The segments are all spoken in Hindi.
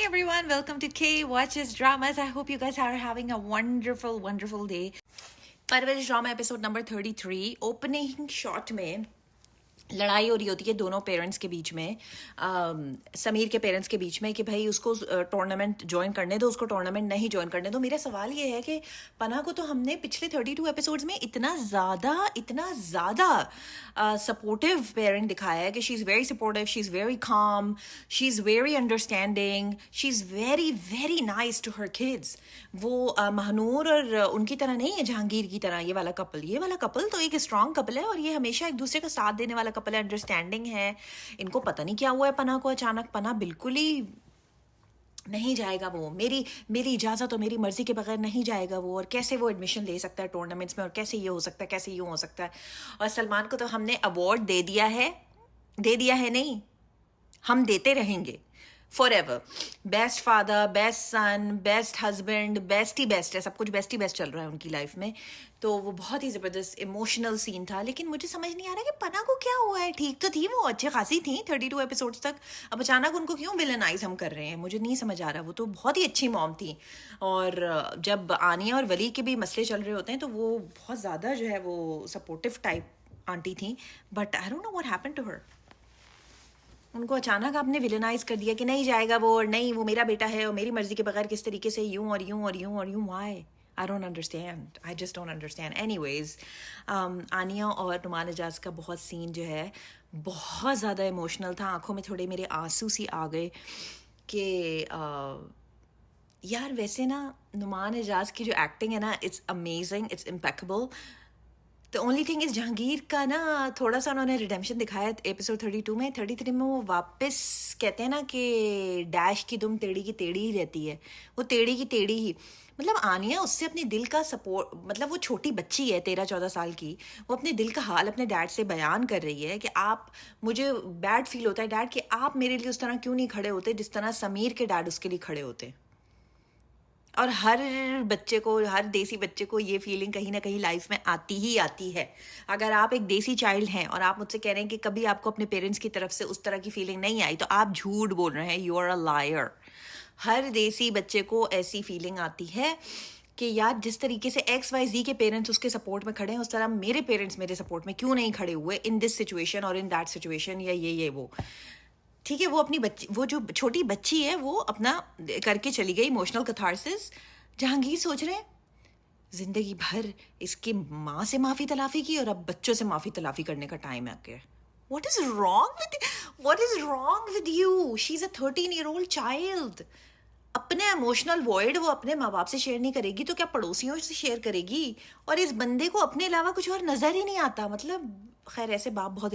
everyone, welcome to K Watches Dramas. I hope you guys are having a wonderful, wonderful day. परवरिश drama episode number 33 opening shot में लड़ाई हो रही होती है दोनों पेरेंट्स के बीच में, समीर के पेरेंट्स के बीच में कि भाई उसको टूर्नामेंट ज्वाइन करने दो, उसको टूर्नामेंट नहीं ज्वाइन करने दो. मेरा सवाल ये है कि पना को तो हमने पिछले 32 एपिसोड्स में इतना ज़्यादा सपोर्टिव पेरेंट दिखाया है कि she is very supportive, she is very calm, she is very understanding, she is very very nice to her kids. वो महानूर और उनकी तरह नहीं है, जहांगीर की तरह. ये वाला कपल तो एक स्ट्रांग कपल है और ये हमेशा एक दूसरे का साथ देने वाला कपल है, अंडरस्टैंडिंग है. इनको पता नहीं क्या हुआ है पना को अचानक. पना बिल्कुल ही नहीं जाएगा वो, मेरी इजाज़त और मेरी मर्जी के बगैर नहीं जाएगा वो. और कैसे वो एडमिशन ले सकता है टूर्नामेंट्स में, और कैसे ये हो सकता है, कैसे यूँ हो सकता है. और सलमान को तो हमने अवार्ड दे दिया है नहीं, हम देते रहेंगे for ever. Best father, best sun, best husband, best he best है, सब कुछ बेस्ट ही बेस्ट चल रहा है उनकी लाइफ में. तो वो बहुत ही ज़बरदस्त इमोशनल सीन था. लेकिन मुझे समझ नहीं आ रहा कि पना को क्या हुआ है. ठीक तो थी वो, अच्छी खासी थी 32 एपिसोड्स तक. अब अचानक उनको क्यों विलनाइज हम कर रहे हैं, मुझे नहीं समझ आ रहा. वो तो बहुत ही अच्छी मॉम थी. और जब आनिया और वली के भी मसले चल रहे होते हैं तो वो बहुत ज़्यादा जो है वो सपोर्टिव टाइप आंटी थी. But I don't know what happened to her. उनको अचानक आपने विलेनाइज कर दिया कि नहीं जाएगा वो, और नहीं वो मेरा बेटा है और मेरी मर्जी के बगैर किस तरीके से यूं और यूं और यूं और यूं. Why? I don't understand, I just don't understand. Anyways, Aania और नुमान एजाज का बहुत सीन जो है बहुत ज़्यादा इमोशनल था. आंखों में थोड़े मेरे आंसू सी आ गए कि यार वैसे ना नुमान एजाज की जो एक्टिंग है ना, it's amazing, it's impeccable. The only thing is Jahangir का ना थोड़ा सा उन्होंने रिडेम्पशन दिखाया एपिसोड 32 में. 33 में वो वापस कहते हैं ना कि डैश की दुम टेढ़ी की टेढ़ी ही रहती है, वो टेढ़ी की टेढ़ी ही. मतलब आनिया उससे अपने दिल का सपोर्ट, मतलब वो छोटी बच्ची है 13-14 साल की, वो अपने दिल का हाल अपने डैड से बयान कर रही है कि आप, मुझे बैड फील होता है डैड कि आप मेरे लिए उस तरह क्यों नहीं खड़े होते जिस तरह समीर के डैड उसके लिए खड़े होते. और हर बच्चे को, हर देसी बच्चे को ये फीलिंग कहीं ना कहीं लाइफ में आती ही आती है. अगर आप एक देसी चाइल्ड हैं और आप मुझसे कह रहे हैं कि कभी आपको अपने पेरेंट्स की तरफ से उस तरह की फीलिंग नहीं आई, तो आप झूठ बोल रहे हैं. You are a liar. हर देसी बच्चे को ऐसी फीलिंग आती है कि यार जिस तरीके से XYZ के पेरेंट्स उसके सपोर्ट में खड़े हैं, उस तरह मेरे पेरेंट्स मेरे सपोर्ट में क्यों नहीं खड़े हुए इन दिस सिचुएशन और इन दैट सिचुएशन, या ये वो. ठीक है, वो अपनी बच्ची, वो जो छोटी बच्ची है वो अपना करके चली गई इमोशनल कथारसिस. जहांगीर सोच रहे हैं जिंदगी भर इसकी माँ से माफ़ी तलाफ़ी की और अब बच्चों से माफ़ी तलाफ़ी करने का टाइम आ गया. What is wrong with you? She's a 13-year-old child. अपने इमोशनल वॉइड वो अपने माँ बाप से शेयर नहीं करेगी तो क्या पड़ोसियों से शेयर करेगी. और इस बंदे को अपने अलावा कुछ और नज़र ही नहीं आता. मतलब खैर, ऐसे बाप बहुत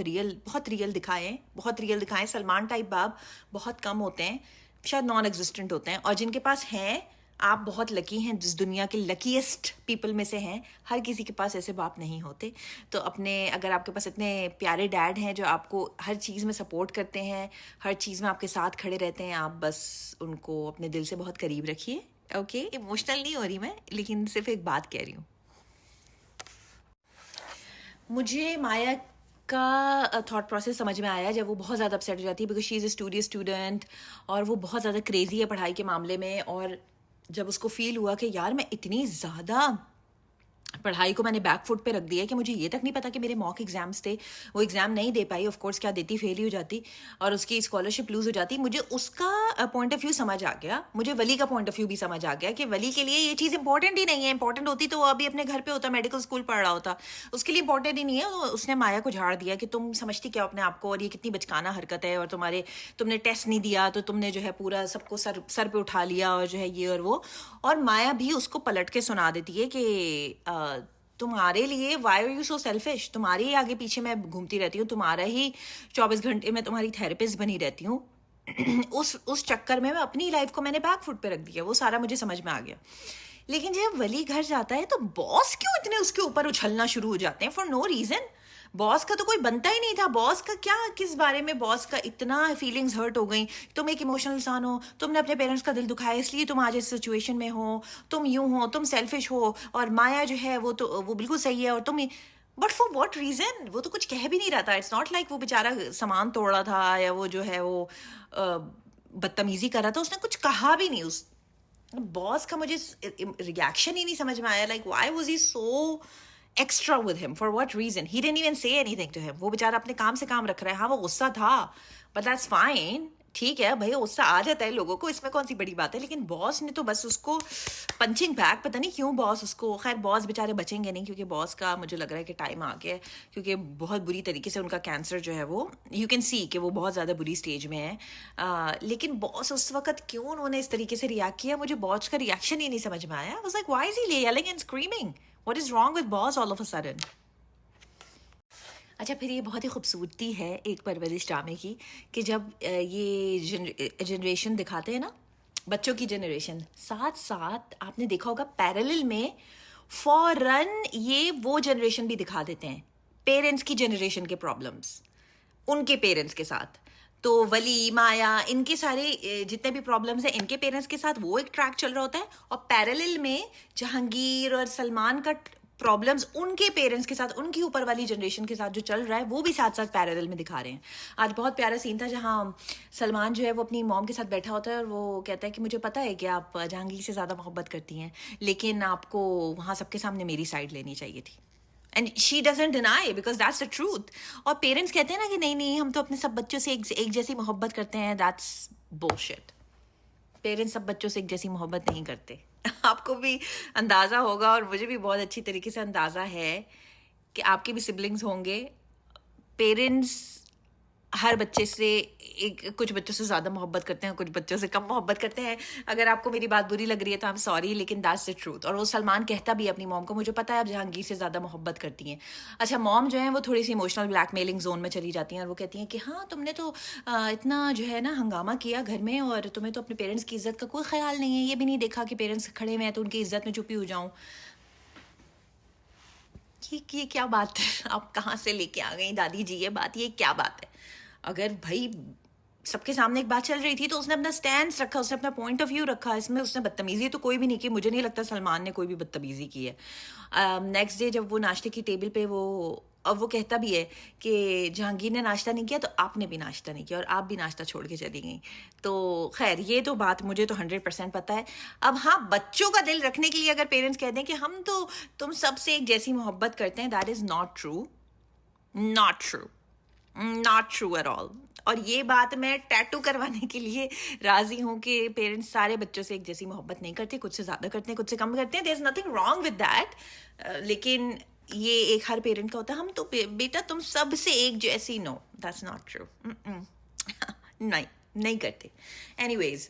रियल दिखाएं. सलमान टाइप बाप बहुत कम होते हैं, शायद नॉन एग्जिस्टेंट होते हैं. और जिनके पास हैं, आप बहुत लकी हैं, जिस दुनिया के लकीएस्ट पीपल में से हैं. हर किसी के पास ऐसे बाप नहीं होते. तो अपने, अगर आपके पास इतने प्यारे डैड हैं जो आपको हर चीज़ में सपोर्ट करते हैं, हर चीज़ में आपके साथ खड़े रहते हैं, आप बस उनको अपने दिल से बहुत करीब रखिए. ओके, इमोशनल नहीं हो रही मैं, लेकिन सिर्फ एक बात कह रही हूँ. मुझे माया का थॉट प्रोसेस समझ में आया जब वो बहुत ज़्यादा अपसेट हो जाती है, because she is a studious student और वो बहुत ज़्यादा क्रेजी है पढ़ाई के मामले में. और जब उसको फील हुआ कि यार मैं इतनी ज़्यादा पढ़ाई को मैंने बैक फुट पे रख दिया कि मुझे ये तक नहीं पता कि मेरे मॉक एग्जाम्स थे, वो एग्ज़ाम नहीं दे पाई. ऑफ कोर्स क्या देती, फेल ही हो जाती और उसकी स्कॉलरशिप लूज़ हो जाती. मुझे उसका पॉइंट ऑफ व्यू समझ आ गया, मुझे वली का पॉइंट ऑफ व्यू भी समझ आ गया कि वली के लिए ये चीज़ इंपॉर्टेंट ही नहीं है. इंपॉर्टेंट होती तो वो अभी अपने घर पे होता, मेडिकल स्कूल पढ़ रहा होता. उसके लिए इंपॉर्टेंट ही नहीं है. तो उसने माया को झाड़ दिया कि तुम समझती क्या अपने आप को, और ये कितनी बचकाना हरकत है, और तुमने टेस्ट नहीं दिया तो तुमने जो है पूरा सबको सर पे उठा लिया, और जो है ये और वो. और माया भी उसको पलट के सुना देती है कि तुम्हारे लिए why are you so selfish, तुम्हारे ही आगे पीछे मैं घूमती रहती हूँ, तुम्हारा ही 24 घंटे में तुम्हारी थेरेपिस्ट बनी रहती हूँ. उस चक्कर में मैं अपनी लाइफ को मैंने बैक फुट पे रख दिया. वो सारा मुझे समझ में आ गया. लेकिन जब वली घर जाता है तो बॉस क्यों इतने उसके ऊपर उछलना शुरू हो जाते हैं फॉर नो रीजन. बॉस का तो कोई बनता ही नहीं था. बॉस का क्या, किस बारे में बॉस का इतना फीलिंग्स हर्ट हो गई. तुम एक इमोशनल इंसान हो, तुमने अपने पेरेंट्स का दिल दुखाया, इसलिए तुम आज इस सिचुएशन में हो, तुम यूं हो, तुम सेल्फिश हो. और माया जो है वो बिल्कुल सही है, और तुम, बट फॉर वॉट रीजन. वो तो कुछ कह भी नहीं रहा था. इट्स नॉट लाइक वो बेचारा सामान तोड़ रहा था, या वो जो है वो बदतमीजी कर रहा था, उसने कुछ कहा भी नहीं। उस बॉस का मुझे रिएक्शन ही नहीं समझ में आया, like why was he so extra with him, for what reason, he didn't even say anything to him. वो बेचारा अपने काम से काम रख रहा है। हाँ वो गुस्सा था, बट दैट्स फाइन, ठीक है भाई, गुस्सा आ जाता है लोगों को, इसमें कौन सी बड़ी बात है। लेकिन बॉस ने तो बस उसको पंचिंग बैग, पता नहीं क्यों बॉस उसको, खैर बॉस बेचारे बचेंगे नहीं, क्योंकि बॉस का मुझे लग रहा है कि टाइम आ गया है, क्योंकि बहुत बुरी तरीके से उनका कैंसर जो है वो, यू कैन सी कि वो बहुत ज़्यादा बुरी स्टेज में है। लेकिन बॉस उस वक्त क्यों उन्होंने इस तरीके से रिएक्ट किया, मुझे बॉस का रिएक्शन ही नहीं समझ में आया। Was like why is he yelling and screaming, what is wrong with boss all of a sudden. अच्छा, फिर ये बहुत ही खूबसूरती है एक परवरिश ड्रामे की, कि जब ये जनरेशन दिखाते हैं ना, बच्चों की जनरेशन, साथ साथ आपने देखा होगा पैरेलल में फौरन ये वो जनरेशन भी दिखा देते हैं, पेरेंट्स की जनरेशन के प्रॉब्लम्स उनके पेरेंट्स के साथ। तो वली, माया, इनके सारे जितने भी प्रॉब्लम्स हैं इनके पेरेंट्स के साथ, वो एक ट्रैक चल रहा होता है, और पैरेलल में जहांगीर और सलमान का प्रॉब्लम्स उनके पेरेंट्स के साथ, उनकी ऊपर वाली जनरेशन के साथ जो चल रहा है, वो भी साथ साथ पैरेलल में दिखा रहे हैं। आज बहुत प्यारा सीन था जहाँ सलमान जो है वो अपनी मॉम के साथ बैठा होता है, और वो कहता है कि मुझे पता है कि आप जहांगीर से ज़्यादा मोहब्बत करती हैं, लेकिन आपको वहाँ सबके सामने मेरी साइड लेनी चाहिए थी। And she doesn't deny, because that's the truth. और पेरेंट्स कहते हैं ना कि नहीं नहीं, हम तो अपने सब बच्चों से एक जैसी मोहब्बत करते हैं, दैट्स बुलशिट। पेरेंट्स सब बच्चों से एक जैसी मोहब्बत नहीं करते। आपको भी अंदाज़ा होगा, और मुझे भी बहुत अच्छी तरीके से अंदाज़ा है कि आपके भी सिबलिंग्स होंगे। पेरेंट्स हर बच्चे से कुछ बच्चों से ज़्यादा मोहब्बत करते हैं, कुछ बच्चों से कम मोहब्बत करते हैं। अगर आपको मेरी बात बुरी लग रही है तो आई एम सॉरी, लेकिन दैट्स द ट्रूथ। और वो सलमान कहता भी है अपनी मॉम को, मुझे पता है आप जहांगीर से ज़्यादा मोहब्बत करती हैं। अच्छा, मॉम जो है वो थोड़ी सी इमोशनल ब्लैकमेलिंग जोन में चली जाती हैं, और वो कहती हैं कि हाँ तुमने तो इतना जो है ना हंगामा किया घर में, और तुम्हें तो अपने पेरेंट्स की इज्जत का कोई ख्याल नहीं है, ये भी नहीं देखा कि पेरेंट्स खड़े हुए हैं तो उनकी इज्जत में चुपी हो जाऊँ। ये क्या बात है, आप कहाँ से लेके आ गई दादी जी ये बात, ये क्या बात है। अगर भाई सबके सामने एक बात चल रही थी तो उसने अपना स्टैंड रखा, उसने अपना पॉइंट ऑफ व्यू रखा, इसमें उसने बदतमीजी तो कोई भी नहीं की। मुझे नहीं लगता सलमान ने कोई भी बदतमीजी की है। नेक्स्ट डे जब वो नाश्ते की टेबल पे अब वो कहता भी है कि जहांगीर ने नाश्ता नहीं किया तो आपने भी नाश्ता नहीं किया, और आप भी नाश्ता छोड़ के चली गई। तो खैर ये तो बात मुझे तो 100% पता है। अब हाँ, बच्चों का दिल रखने के लिए अगर पेरेंट्स कहते हैं कि हम तो तुम सबसे एक जैसी मोहब्बत करते हैं, that is not true, not true, not true at all. और ये बात मैं टैटू करवाने के लिए राजी हूँ कि पेरेंट्स सारे बच्चों से एक जैसी मोहब्बत नहीं करते, कुछ से ज़्यादा करते हैं, कुछ से कम करते हैं। There is nothing wrong with that, लेकिन ये एक हर पेरेंट का होता है, हम तो बेटा तुम सब से एक जैसी, नो दैट्स नॉट ट्रू। नहीं, नहीं करते। एनीवेज,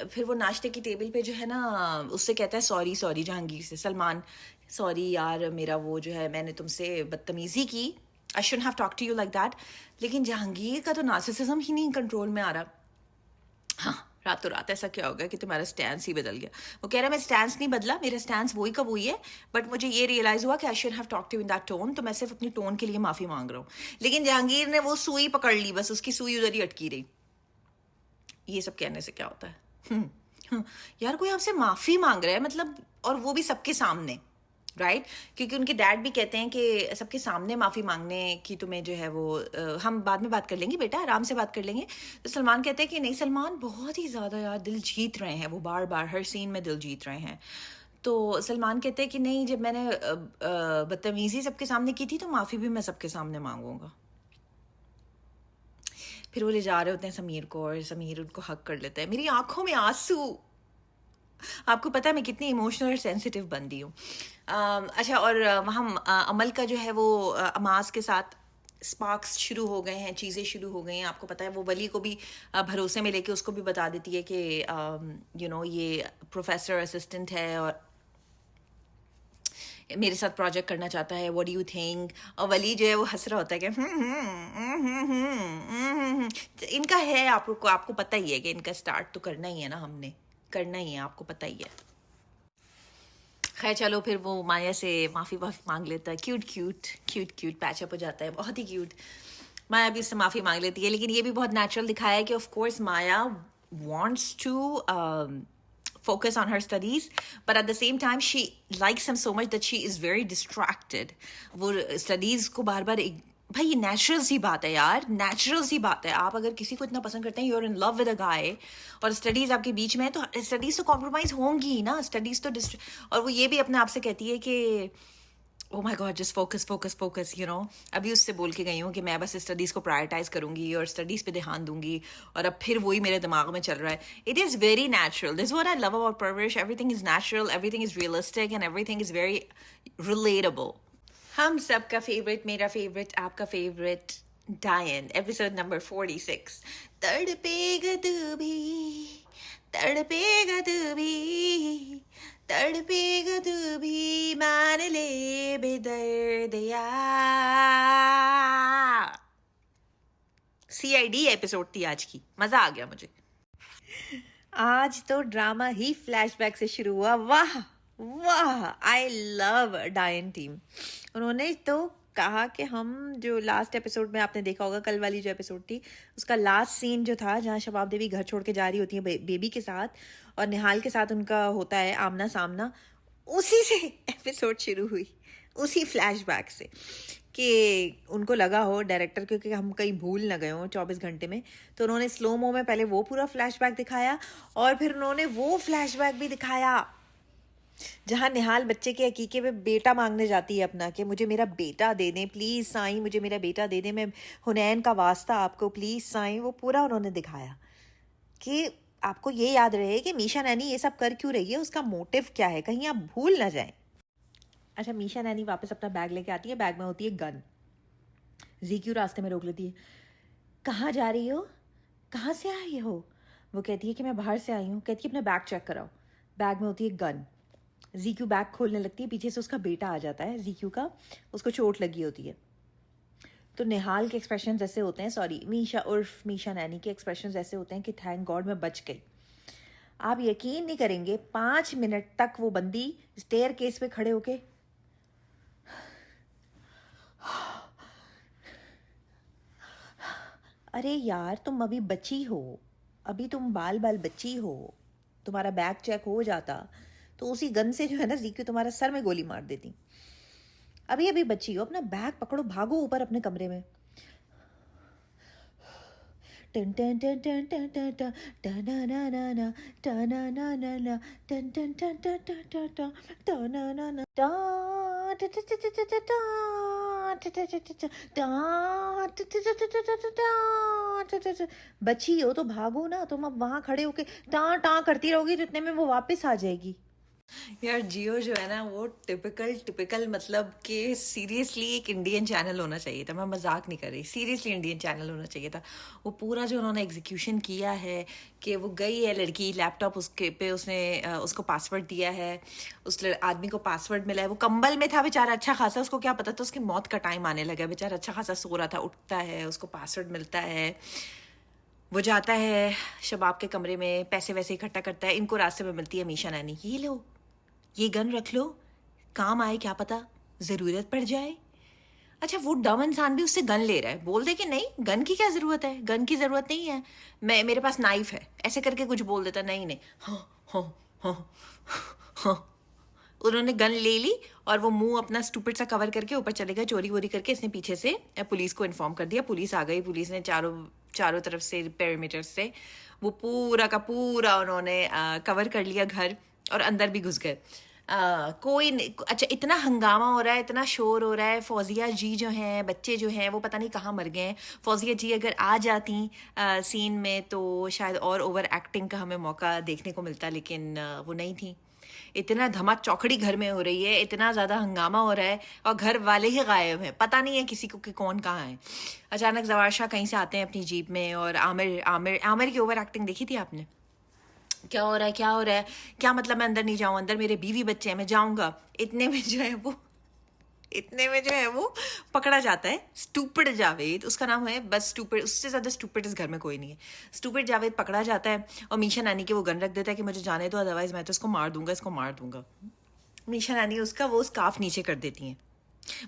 फिर वो नाश्ते की टेबल पे जो है ना, उससे कहता है सॉरी सॉरी जहांगीर से, सलमान सॉरी यार, मेरा वो जो है मैंने तुमसे बदतमीजी की, I shouldn't have talk to you like that. लेकिन जहांगीर का तो नार्सिसिज्म ही नहीं कंट्रोल में आ रहा। हाँ, रातों रात ऐसा क्या हो गया कि तुम्हारा स्टैंस ही बदल गया। वो कह रहा है मैं स्टैंस नहीं बदला, मेरा स्टैंस वही का वही है, बट मुझे ये रियलाइज हुआ कि I should have talk to in that tone, तो मैं सिर्फ अपनी टोन के लिए माफी मांग रहा हूँ। लेकिन जहांगीर ने वो सुई पकड़ ली, बस उसकी सुई उधर ही अटकी रही। ये सब कहने से क्या होता है? यार कोई आपसे माफी मांग रहा है मतलब, और वो भी सबके सामने, राइट? क्योंकि उनके डैड भी कहते हैं कि सबके सामने माफ़ी मांगने की तुम्हें जो है वो हम बाद में बात कर लेंगे बेटा, आराम से बात कर लेंगे। तो सलमान कहते हैं कि नहीं, सलमान बहुत ही ज़्यादा यार दिल जीत रहे हैं, वो बार बार हर सीन में दिल जीत रहे हैं। तो सलमान कहते हैं कि नहीं, जब मैंने बदतमीज़ी सबके सामने की थी तो माफ़ी भी मैं सबके सामने मांगूंगा। फिर वो ले जा रहे होते हैं समीर को, और समीर उनको हक कर लेता है। मेरी आंखों में आंसू, आपको पता है मैं कितनी इमोशनल और सेंसिटिव बंदी हूँ। अच्छा, और वहाँ अमल का जो है वो अमास के साथ स्पार्क्स शुरू हो गए हैं, चीज़ें शुरू हो गई हैं। आपको पता है वो वली को भी भरोसे में लेके उसको भी बता देती है कि यू नो ये प्रोफेसर असिस्टेंट है और मेरे साथ प्रोजेक्ट करना चाहता है, व्हाट डू यू थिंक। और वली जो है वो हंस रहा होता है कि इनका है, आपको पता ही है कि इनका स्टार्ट तो करना ही है ना, हमने करना ही है, आपको पता ही है। खैर चलो, फिर वो माया से माफ़ी मांग लेता है, cute cute cute cute patch up हो जाता है, बहुत ही क्यूट। माया भी उससे माफ़ी मांग लेती है, लेकिन ये भी बहुत नेचुरल दिखाया है कि of course Maya wants to focus on her studies, but at the same time she likes him so much that she is very distracted. वो studies को बार बार भाई ये नेचुरल सी बात है यार, नेचुरल सी बात है। आप अगर किसी को इतना पसंद करते हैं, you are in love with a guy, और स्टडीज आपके बीच में है, तो स्टडीज तो कॉम्प्रोमाइज होंगी ही ना, स्टडीज तो और वो ये भी अपने आप से कहती है कि oh my God just focus focus focus, you know. अभी उससे बोल के गई हूँ कि मैं बस स्टडीज को प्रायोरिटाइज करूंगी और स्टडीज पे ध्यान दूंगी, और अब फिर वही मेरे दिमाग में चल रहा है। It is very natural, this what I love about Parwarish, everything is natural, everything is realistic, and everything is very relatable. हम सबका फेवरेट, मेरा फेवरेट, आपका फेवरेट, डायन, एपिसोड नंबर 46। तड़पेगा तू भी, तड़पेगा तू भी, तड़पेगा तू भी, मान ले बेदर्द यार। CID एपिसोड थी आज की, मजा आ गया मुझे। आज तो ड्रामा ही फ्लैशबैक से शुरू हुआ। वाह वाह, आई लव डायन टीम। उन्होंने तो कहा कि हम जो लास्ट एपिसोड में आपने देखा होगा, कल वाली जो एपिसोड थी, उसका लास्ट सीन जो था जहाँ शबाब देवी घर छोड़ के जा रही होती है बेबी के साथ, और निहाल के साथ उनका होता है आमना सामना, उसी से एपिसोड शुरू हुई, उसी फ्लैशबैक से, कि उनको लगा हो डायरेक्टर, क्योंकि हम कहीं भूल ना गए हों 24 घंटे में, तो उन्होंने स्लो मो में पहले वो पूरा फ्लैशबैक दिखाया, और फिर उन्होंने वो फ्लैशबैक भी दिखाया जहाँ निहाल बच्चे के अकीके में बेटा मांगने जाती है अपना, कि मुझे मेरा बेटा दे दें प्लीज़ साईं, मुझे मेरा बेटा दे दें, मैं हुनैन का वास्ता आपको प्लीज़ साईं। वो पूरा उन्होंने दिखाया कि आपको ये याद रहे कि मीशा नैनी ये सब कर क्यों रही है, उसका मोटिव क्या है, कहीं आप भूल ना जाएं। अच्छा, मीशा नैनी वापस अपना बैग लेके आती है, बैग में होती है गन। ज़ीक्यू रास्ते में रोक लेती है। कहाँ जा रही हो, कहाँ से आई हो? वो कहती है कि मैं बाहर से आई हूँ। कहती है अपना बैग चेक कराओ। बैग में होती है गन। ज़ीक्यू बैग खोलने लगती है, पीछे से उसका बेटा आ जाता है ज़ीक्यू का, उसको चोट लगी होती है। तो निहाल के एक्सप्रेशन ऐसे होते हैं, सॉरी मीशा उर्फ मीशा नैनी के एक्सप्रेशन ऐसे होते हैं कि थैंक गॉड मैं बच गई। आप यकीन नहीं करेंगे, 5 मिनट तक वो बंदी स्टेयर केस पे खड़े होके अरे यार तुम अभी बची हो, अभी तुम बाल बाल बची हो, तुम्हारा बैग चेक हो जाता तो उसी गन से जो है ना ज़ीक्यू तुम्हारा सर में गोली मार देती। अभी अभी बची हो, अपना बैग पकड़ो, भागो ऊपर अपने कमरे में। टन टन टन टन टन टन टन टन ना ना ना ना टन ना ना ना ना टन टन टन टन टन टन टन टन ना ना ना टा टा टा टा टा टा टा। बची हो तो भागो ना, तुम अब वहां खड़े होके टाँ टाँ करती रहोगी तो इतने में वो वापस आ जाएगी। यार जियो जो है ना वो टिपिकल मतलब कि सीरियसली एक इंडियन चैनल होना चाहिए था, मैं मजाक नहीं कर रही, सीरियसली इंडियन चैनल होना चाहिए था। वो पूरा जो उन्होंने एग्जीक्यूशन किया है कि वो गई है लड़की, लैपटॉप उसके पे उसने उसको पासवर्ड दिया है, उस आदमी को पासवर्ड मिला है, वो कंबल में था बेचारा अच्छा खासा, उसको क्या पता था उसकी मौत का टाइम आने लगा, बेचारा अच्छा खासा सो रहा था, उठता है, उसको पासवर्ड मिलता है, वो जाता है शबाब के कमरे में, पैसे वैसे इकट्ठा करता है, इनको रास्ते में मिलती है मीशा नैनी, ये लो ये गन रख लो, काम आए क्या पता, ज़रूरत पड़ जाए। अच्छा वो डम इंसान भी उससे गन ले रहा है, बोल दे कि नहीं गन की क्या ज़रूरत है, गन की ज़रूरत नहीं है, मैं मेरे पास नाइफ है, ऐसे करके कुछ बोल देता, नहीं नहीं हाँ हाँ हाँ हाँ। उन्होंने गन ले ली और वो मुंह अपना स्टूपिड सा कवर करके ऊपर चले गए, चोरी वोरी करके। इसने पीछे से पुलिस को इन्फॉर्म कर दिया, पुलिस आ गई, पुलिस ने चारों तरफ से पेरीमीटर से वो पूरा का पूरा उन्होंने कवर कर लिया घर, और अंदर भी घुस गए। कोई अच्छा इतना हंगामा हो रहा है, इतना शोर हो रहा है, फौजिया जी जो हैं, बच्चे जो हैं वो पता नहीं कहाँ मर गए हैं। फौजिया जी अगर आ जाती सीन में तो शायद और ओवर एक्टिंग का हमें मौका देखने को मिलता, लेकिन वो नहीं थी। इतना धमाक चौकड़ी घर में हो रही है, इतना ज़्यादा हंगामा हो रहा है, और घर वाले ही गायब हैं, पता नहीं है किसी को कि कौन कहाँ है। अचानक जवार शाह कहीं से आते हैं अपनी जीप में, और आमिर आमिर आमिर की ओवर एक्टिंग देखी थी आपने, क्या हो रहा है क्या हो रहा है, क्या मतलब मैं अंदर नहीं जाऊँ, अंदर मेरे बीवी बच्चे हैं, मैं जाऊँगा। इतने में जो है वो पकड़ा जाता है, स्टूपिड जावेद उसका नाम है, बस स्टूपिड, उससे ज़्यादा स्टूपिड इस घर में कोई नहीं है। स्टूपिड जावेद पकड़ा जाता है और मीशा नानी के वो गन रख देता है कि मुझे जाने दो, अदरवाइज मैं तो इसको मार दूंगा। मीशा नानी उसका वो स्कार्फ नीचे कर देती हैं।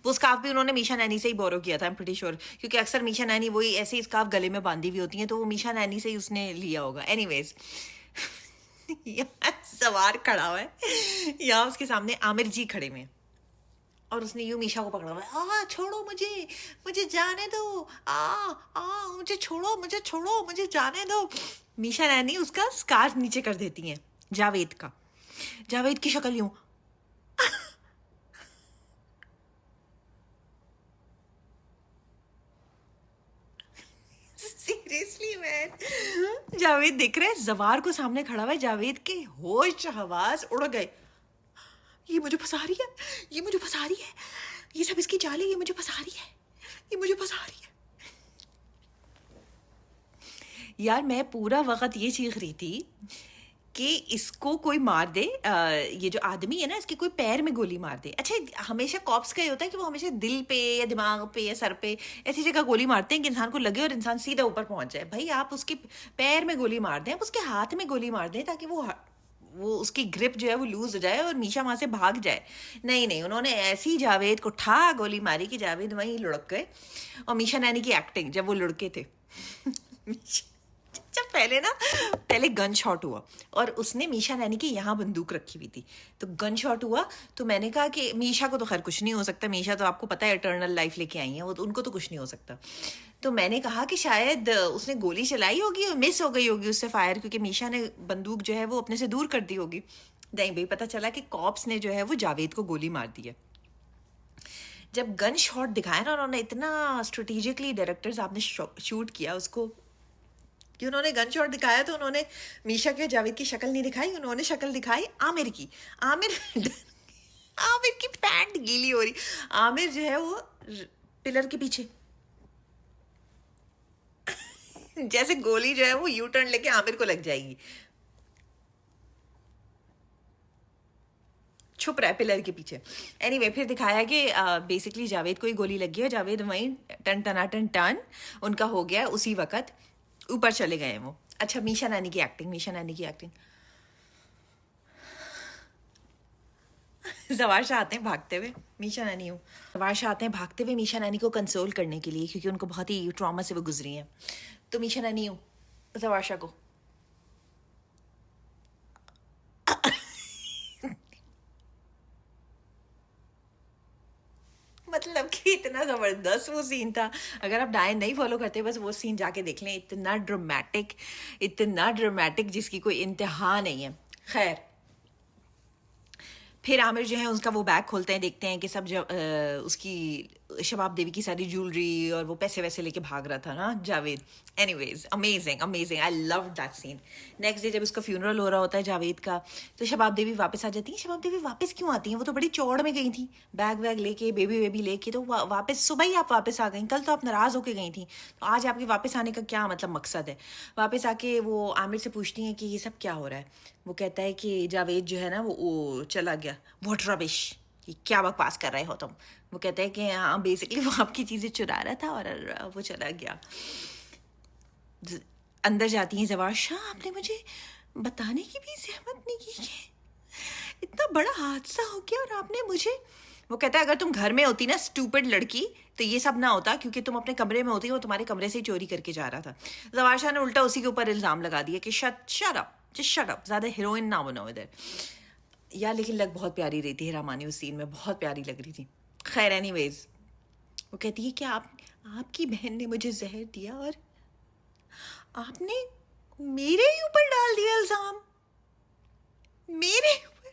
वो स्कार्फ भी उन्होंने मीशा नैनी से ही बोरो किया था, आई एम प्रीटी श्योर, क्योंकि अक्सर मीशा नैनी वही ऐसे ही स्कार्फ गले में बांधी हुई होती हैं, तो वो मीशा नैनी से ही उसने लिया होगा। एनीवेज यहाँ सवार खड़ा हुआ है, यहाँ उसके सामने आमिर जी खड़े हुए हैं, और उसने यूं मीशा को पकड़ा हुआ है, छोड़ो मुझे, मुझे जाने दो, मुझे छोड़ो, मुझे छोड़ो, मुझे जाने दो। मीशा नैनी उसका स्कार्फ नीचे कर देती हैं जावेद का। जावेद की शक्ल यूं, सीरियसली मैन, जावेद देख रहे हैं, जवार को सामने खड़ा हुआ है, जावेद के होश हवास उड़ गए। ये मुझे फंसा रही है, ये मुझे फंसा रही है, ये सब इसकी चाल है, ये मुझे फंसा रही है, ये मुझे फंसा रही है। यार मैं पूरा वक्त ये चीख रही थी कि इसको कोई मार दे, ये जो आदमी है ना, इसके कोई पैर में गोली मार दे। अच्छा, हमेशा कॉप्स का ये होता है कि वो हमेशा दिल पे या दिमाग पे या सर पे ऐसी जगह गोली मारते हैं कि इंसान को लगे और इंसान सीधा ऊपर पहुंच जाए। भाई आप उसके पैर में गोली मार दें, आप उसके हाथ में गोली मार दें, ताकि वो उसकी ग्रिप जो है वो लूज हो जाए और मीशा वहां से भाग जाए। नहीं नहीं, उन्होंने ऐसी जावेद को गोली मारी कि जावेद वहीं लुढ़क गए। और मीशा नैनी की एक्टिंग जब वो लुढ़के थे जब पहले गन शॉट हुआ और उसने मीशा नैनी की यहाँ बंदूक रखी हुई थी, तो गन शॉट हुआ, तो मैंने कहा कि मीशा को तो खैर कुछ नहीं हो सकता, मीशा तो आपको पता है इटर्नल लाइफ लेके आई है, वो तो उनको तो कुछ नहीं हो सकता। तो मैंने कहा कि शायद उसने गोली चलाई होगी और मिस हो गई होगी उससे फायर, क्योंकि मीशा ने बंदूक जो है वो अपने से दूर कर दी होगी। नहीं भाई, पता चला कि कॉप्स ने जो है वो जावेद को गोली मार दी है। जब गन शॉट दिखाया ना उन्होंने, इतना स्ट्रेटेजिकली डायरेक्टर्स आपने शूट किया उसको कि उन्होंने गन शॉट दिखाया तो उन्होंने मीशा के जावेद की शक्ल नहीं दिखाई, उन्होंने शक्ल दिखाई आमिर की। आमिर आमिर की पैंट गीली हो रही, आमिर जो है वो पिलर के पीछे जैसे गोली जो है वो यू टर्न लेके आमिर को लग जाएगी, छुप रहा है पिलर के पीछे। एनीवे, फिर दिखाया कि बेसिकली जावेद को ही गोली लगी है, जावेद वहीं टन टनाटन टन उनका हो गया, उसी वक्त ऊपर चले गए वो। अच्छा, मीशा नानी की एक्टिंग जवार शाह आते हैं भागते हुए, मीशा नानी हूँ, जवार शाह आते हैं भागते हुए मीशा नानी को कंसोल करने के लिए, क्योंकि उनको बहुत ही ट्रॉमा से वो गुजरी हैं। तो मीशा नानी हूँ जवार शाह को मतलब कि इतना जबरदस्त वो सीन था। अगर आप डायन नहीं फॉलो करते, बस वो सीन जाके देख लें, इतना ड्रामेटिक जिसकी कोई इंतहा नहीं है। खैर, फिर आमिर जो है उसका वो बैग खोलते हैं, देखते हैं कि सब उसकी शबाब देवी की सारी ज्वेलरी और वो पैसे वैसे लेके भाग रहा था ना Javed. Anyways, amazing, I love that scene. Next day जब उसका फ्यूनरल हो रहा होता है जावेद का, तो शबाब देवी वापस आ जाती है। शबाब देवी वापस क्यों आती हैं? वो तो बड़ी चौड़ में गई थी, बैग वैग लेके, बेबी लेके, तो वापस सुबह ही आप वापस आ गई। कल तो आप नाराज होके गई थी, तो आज आपके वापस आने का क्या मतलब मकसद है? वापस आके वो आमिर से पूछती हैं कि ये सब क्या हो रहा है। वो कहता है कि जावेद जो है ना वो चला गया। व्हाट रबिश, ये क्या बकवास कर रहे हो तुम? वो कहते हैं कि हाँ, बेसिकली वो आपकी चीज़ें चुरा रहा था और वो चला गया। अंदर जाती हैं जवार शाह, आपने मुझे बताने की भी जहमत नहीं की कि इतना बड़ा हादसा हो गया और आपने मुझे। वो कहता है अगर तुम घर में होती ना स्टूपिड लड़की, तो ये सब ना होता, क्योंकि तुम अपने कमरे में होती, वो तुम्हारे कमरे से ही चोरी करके जा रहा था। जवार शाह ने उल्टा उसी के ऊपर इल्ज़ाम लगा दिया कि शट अप, ज़्यादा हीरोइन ना बनो इधर। यार लेकिन लग बहुत प्यारी रही थी हिरामानी, उस सीन में बहुत प्यारी लग रही थी। खैर एनीवेज, वो कहती है कि आपकी बहन ने मुझे जहर दिया और आपने मेरे ही ऊपर डाल दिया इल्जाम, मेरे ऊपर।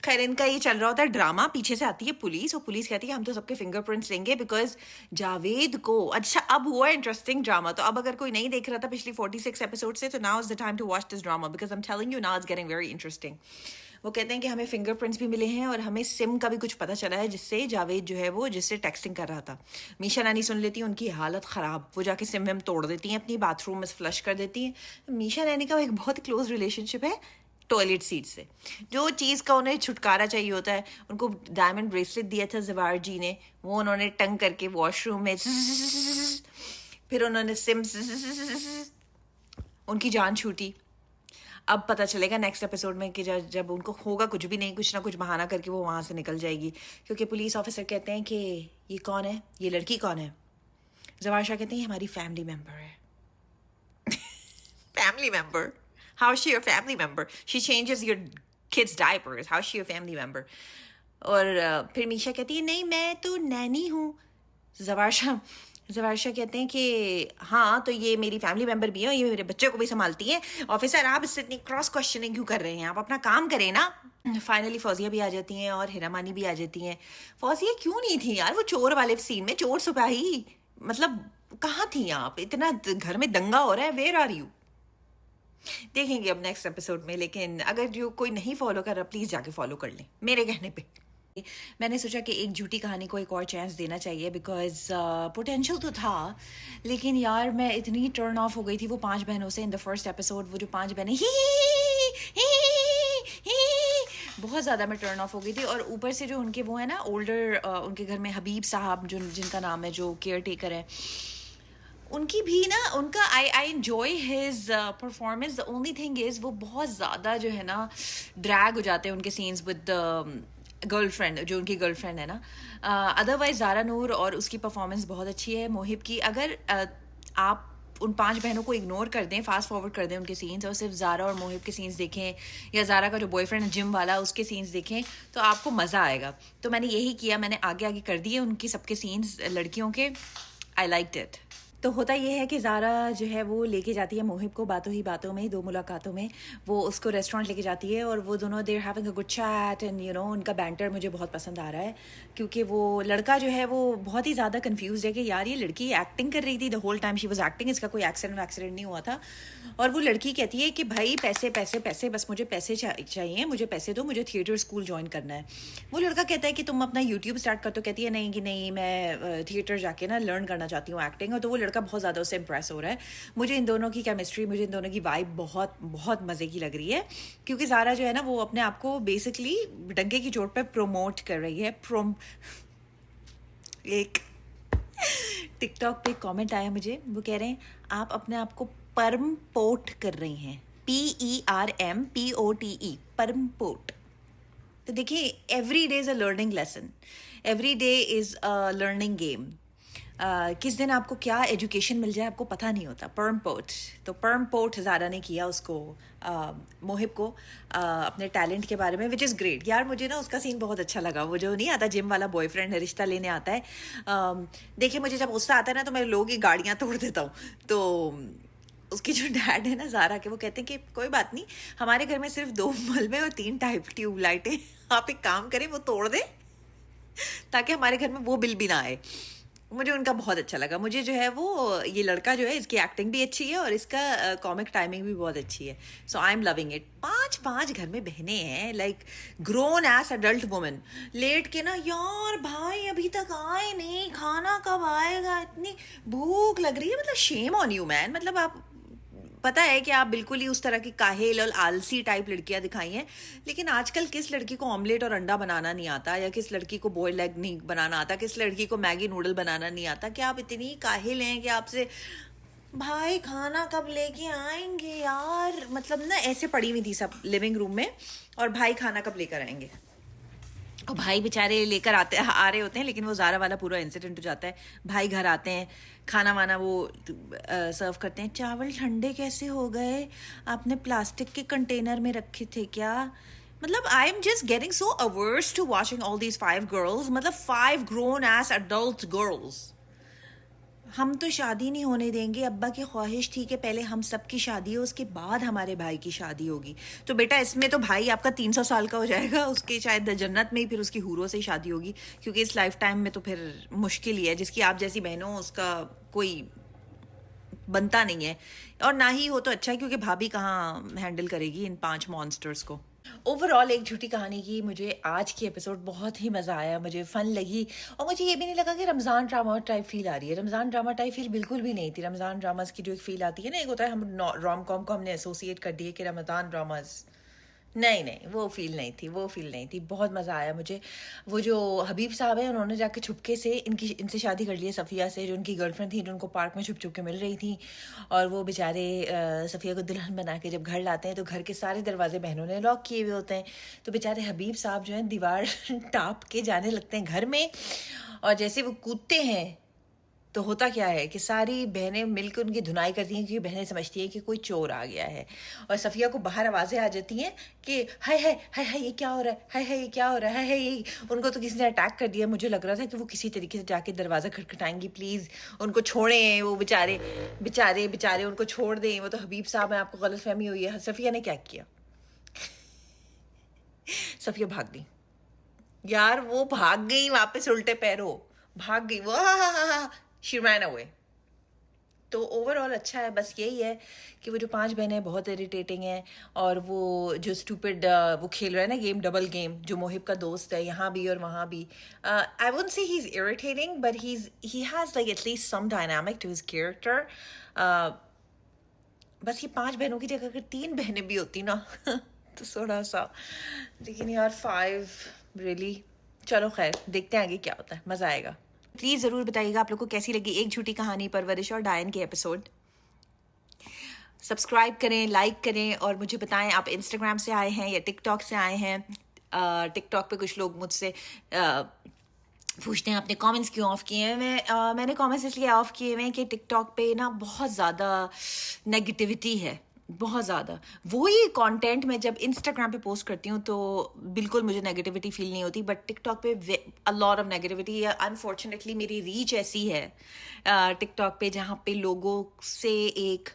खैर इनका ये चल रहा होता है ड्रामा, पीछे से आती है पुलिस और पुलिस कहती है हम तो सबके फिंगरप्रिंट्स लेंगे बिकॉज जावेद को। अच्छा, अब हुआ इंटरेस्टिंग ड्रामा। तो अब अगर कोई नहीं देख रहा था पिछली 46 एपिसोड से, तो now is the time to watch this drama because I am telling you now it's getting very interesting. वो कहते हैं कि हमें फिंगरप्रिंट्स भी मिले हैं और हमें सिम का भी कुछ पता चला है, जिससे जावेद जो है वो जिससे टेक्सटिंग कर रहा था। मीशा नानी सुन लेती है, उनकी हालत ख़राब, वो जाके सिम विम तोड़ देती हैं, अपनी बाथरूम में फ्लश कर देती हैं। मीशा नानी का एक बहुत क्लोज रिलेशनशिप है टॉयलेट सीट से। जो चीज़ का उन्हें छुटकारा चाहिए होता है, उनको डायमंड ब्रेसलेट दिया था जवार जी ने, वो उन्होंने टंग करके वॉशरूम में, फिर उन्होंने सिम, उनकी जान छूटी। अब पता चलेगा नेक्स्ट एपिसोड में कि जब उनको होगा कुछ भी नहीं, कुछ ना कुछ बहाना करके वो वहाँ से निकल जाएगी, क्योंकि पुलिस ऑफिसर कहते हैं कि ये कौन है, ये लड़की कौन है। जवार शाह कहते हैं हमारी फैमिली मेम्बर है। Family member? How is she your family member? She changes your kids' diapers. How is she a family member? और फिर मीशा कहती है नहीं मैं तो नैनी हूँ। जवारशा कहते हैं कि हाँ तो ये मेरी फैमिली मेम्बर भी है और ये मेरे बच्चे को भी संभालती है। ऑफिसर आप इससे इतनी क्रॉस क्वेश्चनिंग क्यों कर रहे हैं, आप अपना काम करें ना। फाइनली फौजिया भी आ जाती हैं और हिरामानी भी आ जाती हैं। फौजिया क्यों नहीं थी यार वो चोर वाले सीन में, चोर सिपाही, मतलब कहाँ थी आप, इतना घर में दंगा हो रहा है, वेयर आर यू। देखेंगे अब नेक्स्ट एपिसोड में, लेकिन अगर जो कोई नहीं फॉलो कर रहा प्लीज जाके फॉलो कर लें मेरे कहने पे। मैंने सोचा कि एक झूठी कहानी को एक और चांस देना चाहिए बिकॉज पोटेंशियल तो था, लेकिन यार मैं इतनी टर्न ऑफ हो गई थी वो 5 बहनों से इन द फर्स्ट एपिसोड। वो जो 5 बहनें बहुत ज़्यादा मैं टर्न ऑफ हो गई थी। और ऊपर से जो उनके वो है ना ओल्डर, उनके घर में हबीब साहब जो जिनका नाम है जो केयर टेकर है, उनकी भी ना उनका I enjoy his performance. The only thing is वो बहुत ज़्यादा जो है ना ड्रैग हो जाते हैं उनके सीन्स विद गर्लफ्रेंड, जो उनकी गर्लफ्रेंड है ना। अदरवाइज ज़ारा नूर और उसकी परफॉर्मेंस बहुत अच्छी है। मोहिब की अगर आप उन 5 बहनों को इग्नोर कर दें, फास्ट फॉरवर्ड कर दें उनके सीन्स और सिर्फ ज़ारा और मोहिब के सीन्स देखें, या ज़ारा का जो बॉयफ्रेंड है जिम वाला उसके सीन्स देखें, तो आपको मज़ा आएगा। तो मैंने यही किया, मैंने आगे आगे कर दिए उनकी सबके सीन्स लड़कियों के। I liked it. तो होता ये है कि ज़ारा जो है वो लेके जाती है मोहिब को बातों ही बातों में, 2 मुलाकातों में वो उसको रेस्टोरेंट लेके जाती है और वो दोनों they're having a good chat and you know उनका बैंटर मुझे बहुत पसंद आ रहा है। क्योंकि वो लड़का जो है वो बहुत ही ज़्यादा कंफ्यूज है कि यार ये लड़की एक्टिंग कर रही थी the whole time she was acting, इसका कोई एक्सीडेंट नहीं हुआ था। और वो लड़की कहती है कि भाई पैसे पैसे पैसे, बस मुझे पैसे चाहिए, मुझे पैसे दो, मुझे थिएटर स्कूल ज्वाइन करना है। वो लड़का कहता है कि तुम अपना यूट्यूब स्टार्ट कर, तो कहती है नहीं कि नहीं मैं थिएटर जाके ना लर्न करना चाहती हूँ एक्टिंग। और तो वो लड़का बहुत ज़्यादा उससे इम्प्रेस हो रहा है। मुझे इन दोनों की केमिस्ट्री, मुझे इन दोनों की वाइब बहुत बहुत मज़े की लग रही है। क्योंकि ज़ारा जो है ना वो अपने आप को बेसिकली डंके की चोट पर प्रोमोट कर रही है। एक टिकटॉक पे कमेंट आया मुझे, वो कह रहे हैं आप अपने आप को परम पोट कर रही हैं, PERMPOTE, परम पोट। तो देखिए every day is a learning lesson, every day is a learning game. किस दिन आपको क्या एजुकेशन मिल जाए आपको पता नहीं होता। परम पोट, तो परम पोट ज़ारा ने किया उसको मोहिब को अपने टैलेंट के बारे में, विच इज़ ग्रेट। यार मुझे ना उसका सीन बहुत अच्छा लगा, वो जो नहीं आता जिम वाला बॉयफ्रेंड है, रिश्ता लेने आता है। देखिए मुझे जब गुस्सा आता है ना तो मैं लोगों की गाड़ियाँ तोड़ देता हूँ। तो उसकी जो डैड है ना ज़ारा के, वो कहते हैं कि कोई बात नहीं, हमारे घर में सिर्फ 2 बल्बें और 3 टाइप ट्यूबलाइटें, आप एक काम करें वो तोड़ दें ताकि हमारे घर में वो बिल भी ना आए। मुझे उनका बहुत अच्छा लगा। मुझे जो है वो ये लड़का जो है इसकी एक्टिंग भी अच्छी है और इसका कॉमिक टाइमिंग भी बहुत अच्छी है। So I am loving it. 5 घर में बहनें हैं, like grown as adult women, लेट के ना यार भाई अभी तक आए नहीं, खाना कब आएगा, इतनी भूख लग रही है। मतलब शेम ऑन यू मैन। मतलब आप पता है कि आप बिल्कुल ही उस तरह की काहिल और आलसी टाइप लड़कियां दिखाई हैं, लेकिन आजकल किस लड़की को ऑमलेट और अंडा बनाना नहीं आता, या किस लड़की को बॉयल एग नहीं बनाना आता, किस लड़की को मैगी नूडल बनाना नहीं आता। कि आप इतनी काहिल हैं कि आपसे भाई खाना कब लेके आएंगे यार, मतलब ना ऐसे पड़ी हुई थी सब लिविंग रूम में, और भाई खाना कब लेकर आएंगे। और भाई बेचारे लेकर आ रहे होते हैं, लेकिन वो ज़ारा वाला पूरा इंसिडेंट हो जाता है। भाई घर आते हैं, खाना वाना वो सर्व करते हैं। चावल ठंडे कैसे हो गए, आपने प्लास्टिक के कंटेनर में रखे थे क्या। मतलब I am just getting so hours to watching all these 5 girls, मतलब 5 ग्रोन एस अडल्ट गर्ल्स। हम तो शादी नहीं होने देंगे, अब्बा की ख्वाहिश थी कि पहले हम सबकी शादी हो, उसके बाद हमारे भाई की शादी होगी। तो बेटा इसमें तो भाई आपका 300 साल का हो जाएगा, उसके शायद जन्नत में ही फिर उसकी हूरों से ही शादी होगी, क्योंकि इस लाइफ टाइम में तो फिर मुश्किल ही है। जिसकी आप जैसी बहनों उसका कोई बनता नहीं है, और ना ही हो तो अच्छा है, क्योंकि भाभी कहाँ हैंडल करेगी इन 5 मॉन्स्टर्स को। ओवरऑल एक झूठी कहानी की मुझे आज की एपिसोड बहुत ही मज़ा आया, मुझे फ़न लगी। और मुझे ये भी नहीं लगा कि रमज़ान ड्रामा टाइप फील आ रही है। रमज़ान ड्रामा टाइप फील बिल्कुल भी नहीं थी। रमज़ान ड्रामास की जो एक फील आती है ना, एक होता है हम रोम कॉम को हमने एसोसिएट कर दिए कि रमज़ान ड्रामास, नहीं नहीं वो फील नहीं थी, वो फील नहीं थी। बहुत मज़ा आया मुझे। वो जो हबीब साहब हैं उन्होंने जाके छुपके से इनसे शादी कर ली है सफ़िया से, जो उनकी गर्लफ्रेंड थी, जो उनको पार्क में छुप छुप के मिल रही थी। और वो बेचारे सफ़िया को दुल्हन बना के जब घर लाते हैं तो घर के सारे दरवाजे बहनों ने लॉक किए हुए होते हैं। तो बेचारे हबीब साहब जो हैं दीवार टाप के जाने लगते हैं घर में, और जैसे वो कूदते हैं तो होता क्या है कि सारी बहनें मिलकर उनकी धुनाई करती हैं, क्योंकि बहनें समझती हैं कि कोई चोर आ गया है। और सफ़िया को बाहर आवाज़ें आ जाती हैं कि हाय हाय हाय हाय ये क्या हो रहा है, हाय हाय ये क्या हो रहा है, हाय हाय ये उनको तो किसी ने अटैक कर दिया। मुझे लग रहा था कि वो किसी तरीके से जाके दरवाज़ा खटखटाएंगी, प्लीज़ उनको छोड़ें, वो बेचारे बेचारे बेचारे उनको छोड़ दें, वो तो हबीब साहब हैं, आपको गलतफहमी हुई है। सफ़िया ने क्या किया, सफ़िया भाग गई यार, वो भाग गई वापस उल्टे पैरों, भाग गई वो, शी रैन अवे। तो ओवरऑल अच्छा है, बस यही है कि वो जो 5 बहनें बहुत इरिटेटिंग हैं। और वो जो स्टूपिड वो खेल रहा है ना गेम, डबल गेम, जो मोहिब का दोस्त है, यहाँ भी और वहाँ भी। I won't say he is irritating, but he has like at least some dynamic to his character. बस ये 5 बहनों की जगह अगर 3 बहनें भी होती ना तो थोड़ा सा, लेकिन यार 5 रियली। चलो खैर, देखते हैं आगे क्या होता है, मज़ा आएगा। प्लीज़ ज़रूर बताइएगा आप लोग को कैसी लगी एक झूठी कहानी, परवरिश और डायन के एपिसोड। सब्सक्राइब करें, लाइक करें, और मुझे बताएं आप इंस्टाग्राम से आए हैं या टिकटॉक से आए हैं। टिकटॉक पे कुछ लोग मुझसे पूछते हैं आपने कमेंट्स क्यों ऑफ किए हैं। मैंने कमेंट्स इसलिए ऑफ किए हुए हैं कि टिकटॉक पे ना बहुत ज़्यादा नेगेटिविटी है, बहुत ज़्यादा। वही कंटेंट मैं जब इंस्टाग्राम पे पोस्ट करती हूँ तो बिल्कुल मुझे नेगेटिविटी फील नहीं होती, बट टिकटॉक पे a lot of negativity. Unfortunately मेरी रीच ऐसी है टिकटॉक पे, जहाँ पे लोगों से एक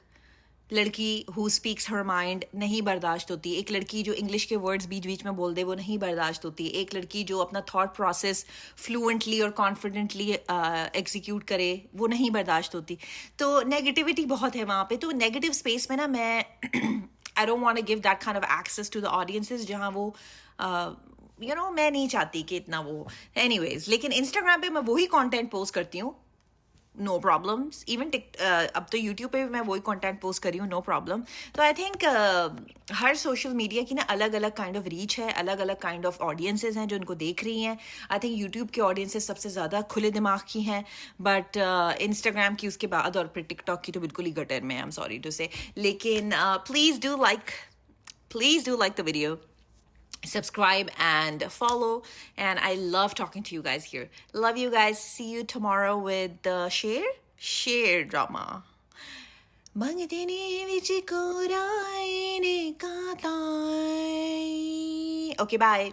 लड़की हु स्पीक्स हर माइंड नहीं बर्दाश्त होती, एक लड़की जो इंग्लिश के वर्ड्स बीच बीच में बोल दे वो नहीं बर्दाश्त होती, एक लड़की जो अपना थॉट प्रोसेस फ्लुएंटली और कॉन्फिडेंटली एग्जीक्यूट करे वो नहीं बर्दाश्त होती। तो नेगेटिविटी बहुत है वहाँ पे। तो नेगेटिव स्पेस में ना मैं I don't want to give that kind of access to the audiences, जहाँ वो मैं नहीं चाहती कि इतना वो। एनीवेज, लेकिन इंस्टाग्राम पे मैं वही कंटेंट पोस्ट करती हूँ, नो प्रॉब्लम्स। इवन अब तो यूट्यूब पे भी मैं वही कंटेंट पोस्ट कर रही हूँ, नो प्रॉब्लम। तो I think her social media की ना अलग अलग काइंड ऑफ रीच है, अलग अलग काइंड ऑफ ऑडियंसेस हैं जो उनको देख रही हैं। आई थिंक यूट्यूब की ऑडियंसेस सबसे ज़्यादा खुले दिमाग की हैं, बट इंस्टाग्राम की उसके बाद, और फिर टिकटॉक की तो बिल्कुल ही गटर में, आई एम सॉरी टू से। लेकिन please do like the video, subscribe and follow, and I love talking to you guys here. Love you guys. See you tomorrow with the share drama. Mangdini vichikorai ne katai. Okay, bye.